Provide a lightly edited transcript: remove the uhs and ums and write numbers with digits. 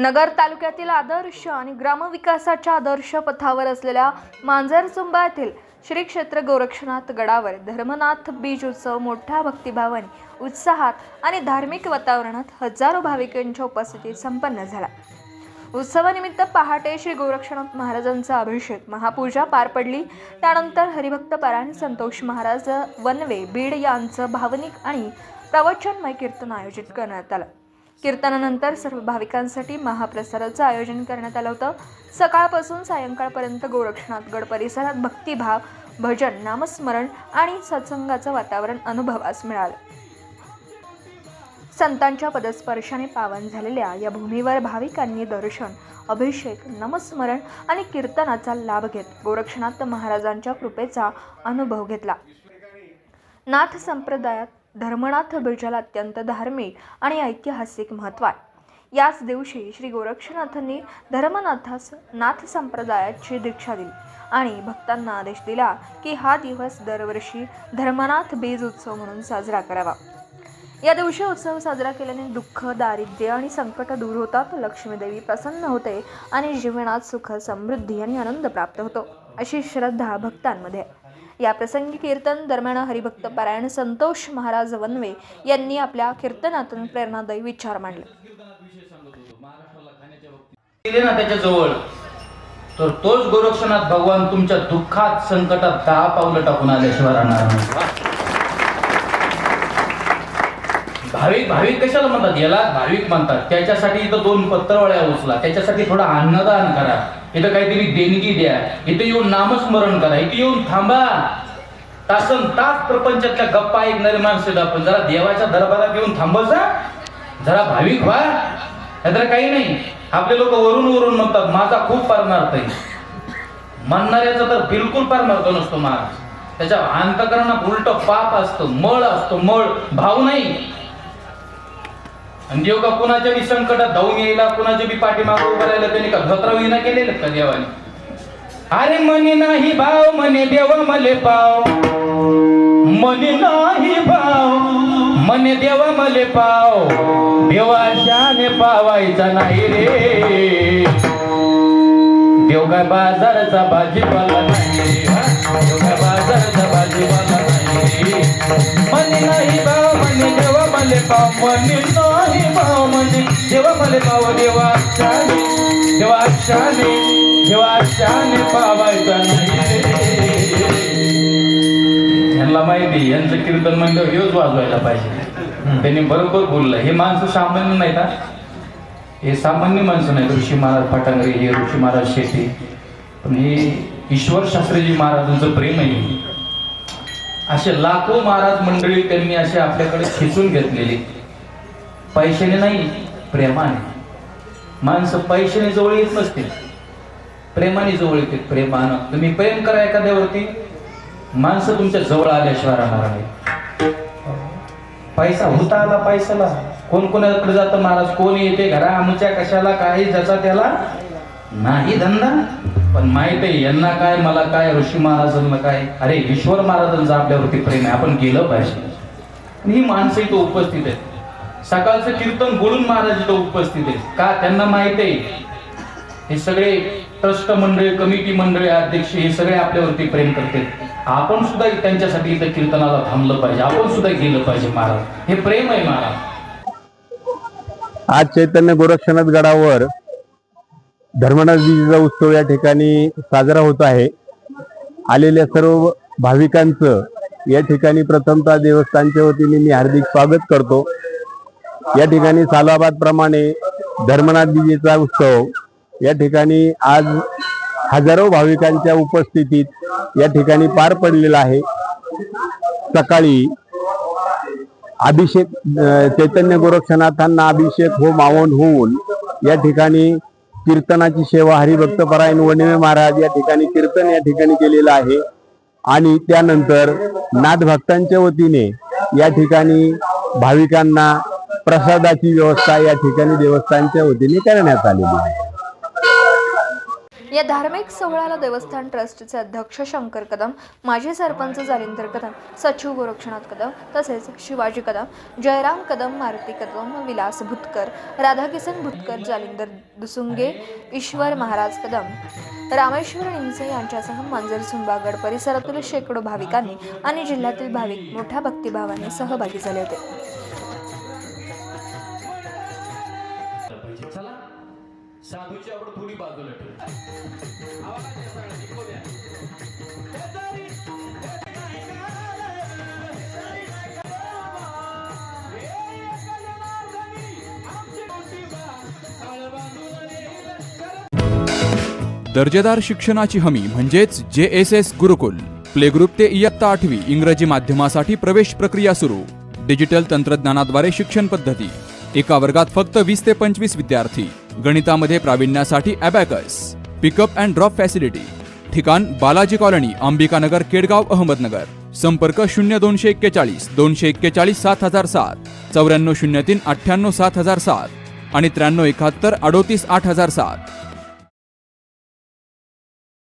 नगर तालुक्यातील आदर्श आणि ग्रामविकासाच्या आदर्श पथावर असलेल्या मांजरसुंबा येथील श्री क्षेत्र गोरक्षनाथ गडावर धर्मनाथ बीज उत्सव मोठ्या भक्तिभावाने, उत्साहात आणि धार्मिक वातावरणात हजारो भाविकांच्या उपस्थितीत संपन्न झाला। उत्सवानिमित्त पहाटे श्री गोरक्षनाथ महाराजांचा अभिषेक महापूजा पार पडली। त्यानंतर हरिभक्त परायण संतोष महाराज वनवे बीड यांचं भावनिक आणि प्रवचनमय कीर्तन आयोजित करण्यात आलं। कीर्तनानंतर सर्व भाविकांसाठी महाप्रसादाचं आयोजन करण्यात आलं होतं। सकाळपासून सायंकाळपर्यंत गोरक्षनाथ गड परिसरात भक्तिभाव, भजन, नामस्मरण आणि सत्संगाचं वातावरण अनुभवास मिळालं। संतांच्या पदस्पर्शाने पावन झालेल्या या भूमीवर भाविकांनी दर्शन, अभिषेक, नामस्मरण आणि कीर्तनाचा लाभ घेत गोरक्षनाथ महाराजांच्या कृपेचा अनुभव घेतला। नाथ संप्रदायात धर्मनाथ बीजाला अत्यंत धार्मिक आणि ऐतिहासिक महत्त्व आहे। याच दिवशी श्री गोरक्षनाथांनी धर्मनाथास नाथ संप्रदायाची दीक्षा दिली आणि भक्तांना आदेश दिला की हा दिवस दरवर्षी धर्मनाथ बीज उत्सव म्हणून साजरा करावा। या दिवशी उत्सव साजरा केल्याने दुःख, दारिद्र्य आणि संकट दूर होतात, लक्ष्मी देवी प्रसन्न होते आणि जीवनात सुख, समृद्धी आणि आनंद प्राप्त होतो, अशी श्रद्धा भक्तांमध्ये आहे। या प्रसंगी कीर्तन दरम्यान हरिभक्त परायण संतोष महाराज वनवे यांनी आपल्या कीर्तनातून प्रेरणादायी विचार मांडले। त्याच्या जवळ तर तोच गोरक्षनाथ भगवान तुमच्या दुःखात, संकटात 10 पावलं टाकून आल्याशिवाय राहणार नाही। भाविक कशाला म्हणतात? याला भाविक म्हणतात। त्याच्यासाठी इथं 2 पत्रवळ्या उचला, त्याच्यासाठी थोडं अन्नदान करा, इथं काहीतरी देणगी द्या, इथं येऊन नामस्मरण करा, इथं येऊन थांबा। तासन तास प्रपंचातल्या गप्पा ऐकणारे माणसं आपण जरा देवाच्या दरबारात येऊन थांबायचा, जरा भाविक व्हा। नाहीतर काही नाही, आपले लोक वरून म्हणतात माझा खूप परमार्थ आहे, म्हणणाऱ्याचा तर बिलकुल परमार्थ नसतो महाराज। त्याच्या अंतःकरणात उलट पाप असतं, मळ असतो, मळ भाव नाही। आणि देव का कुणाच्या बी संकटात धावून यायला, कुणाच्या बी पाठीमागं उभं राहिलं, त्यांनी का धोत्राविना केलेलं का देवाने? अरे मनी नाही भाव, म्हणे देव मले पाव, मनी नाही भाव, म्हणे देव मले पाव, देवाशाने पावायचा नाही रे। देव काय बाजाराचा भाजीपाला नाही, देव काय बाजाराचा भाजीपाला नाही। मनी नाही भाव, म्हणे देव मले पाव, मनी नाही भाव, म्हणे देव मले पाव, देवाशाने पावायचा नाही रे। यांना माहिती यांचं कीर्तन मंडळ हेच वाजवायला पाहिजे। त्यांनी बरोबर बोललं। हे माणसं सामान्य नाहीत, हे सामान्य माणसं नाहीत। ऋषी महाराज फाटांगरे, हे ऋषी महाराज शेट्टी, पण हे ईश्वर शास्त्रीजी महाराजांचं प्रेम आहे। असे लाखो महाराज मंडळी त्यांनी असे आपल्याकडे खेचून घेतलेले, पैशाने नाही, प्रेमाने। माणसं पैशाने जवळ येत नसते, प्रेमाने जवळ येते। प्रेमानं तुम्ही प्रेम करा एखाद्यावरती, माणसं तुमच्या जवळ आल्याशिवाय राहणार नाही। पैसा होता आला पैशाला, कोण कोणाकडे जातं महाराज, कोण येते घरा आमच्या कशाला, काही ज्याचा त्याला नाही धंदा। पण माहित आहे यांना काय, मला काय, ऋषी महाराजांना काय। अरे ईश्वर महाराजांचं आपल्यावरती प्रेम आहे, आपण केलं पाहिजे। ही माणसं इथं उपस्थित आहेत, सकाळचं कीर्तन बोलून महाराज इथं उपस्थित आहेत का? त्यांना माहित आहे हे सगळे ट्रस्ट मंडळी, कमिटी मंडळी, अध्यक्ष हे सगळे आपल्यावरती प्रेम करतात। आपण सुद्धा त्यांच्यासाठी इथं कीर्तनाला थांबलं पाहिजे, आपण सुद्धा गेलं पाहिजे महाराज। हे प्रेम आहे महाराज। आज चैतन्य गोरक्षनाथ गडावर धर्मनाथ बीजेचा उत्सव या ठिकाणी साजरा होत आहे। आलेल्या सर्व भाविकांचं या ठिकाणी प्रथमतः देवस्थानच्या वतीने मी हार्दिक स्वागत करतो। या ठिकाणी सालाबाद प्रमाणे धर्मनाथ बीजेचा उत्सव या ठिकाणी आज हजारो भाविकांच्या उपस्थितीत या ठिकाणी पार पडलेला आहे। सकाळी अभिषेक, चैतन्य गोरक्षनाथांना अभिषेक होम आवन होऊन या ठिकाणी कीर्तनाची सेवा हरिभक्त परायण वनवे महाराज या ठिकाणी कीर्तन या ठिकाणी केलेलं आहे। आणि त्यानंतर नाथ भक्तांच्या वतीने या ठिकाणी भाविकांना प्रसादाची व्यवस्था या ठिकाणी देवस्थानच्या वतीने करण्यात आलेली आहे। या धार्मिक सोहळ्याला देवस्थान ट्रस्टचे अध्यक्ष शंकर कदम, माजी सरपंच जालिंदर कदम, सचिव गोरक्षनाथ कदम तसेच शिवाजी कदम, जयराम कदम, मारुती कदम, विलास भुतकर, राधाकिसन भुतकर, जालिंदर दुसुंगे, ईश्वर महाराज कदम, रामेश्वर निमसे यांच्यासह मंजर सुंबागड परिसरातील शेकडो भाविकांनी आणि जिल्ह्यातील भाविक मोठ्या भक्तिभावाने सहभागी झाले होते. चला साधूची आवड थोडी बाजूला ठेवू. दर्जेदार शिक्षणाची हमी म्हणजेच JSS गुरुकुल. प्ले ग्रुप ते इयत्ता 8वी इंग्रजी माध्यमासाठी प्रवेश प्रक्रिया सुरू. डिजिटल तंत्रज्ञानाद्वारे शिक्षण पद्धती. एका वर्गात फक्त 20 ते 25 विद्यार्थी. गणितामध्ये प्रावीण्यासाठी abacus. Pickup and drop facility. ठिकाण बालाजी कॉलनी, अंबिकानगर, केडगाव, अहमदनगर. संपर्क 0241 241 7007, 9403 98 7007 आणि 9371 38 8007.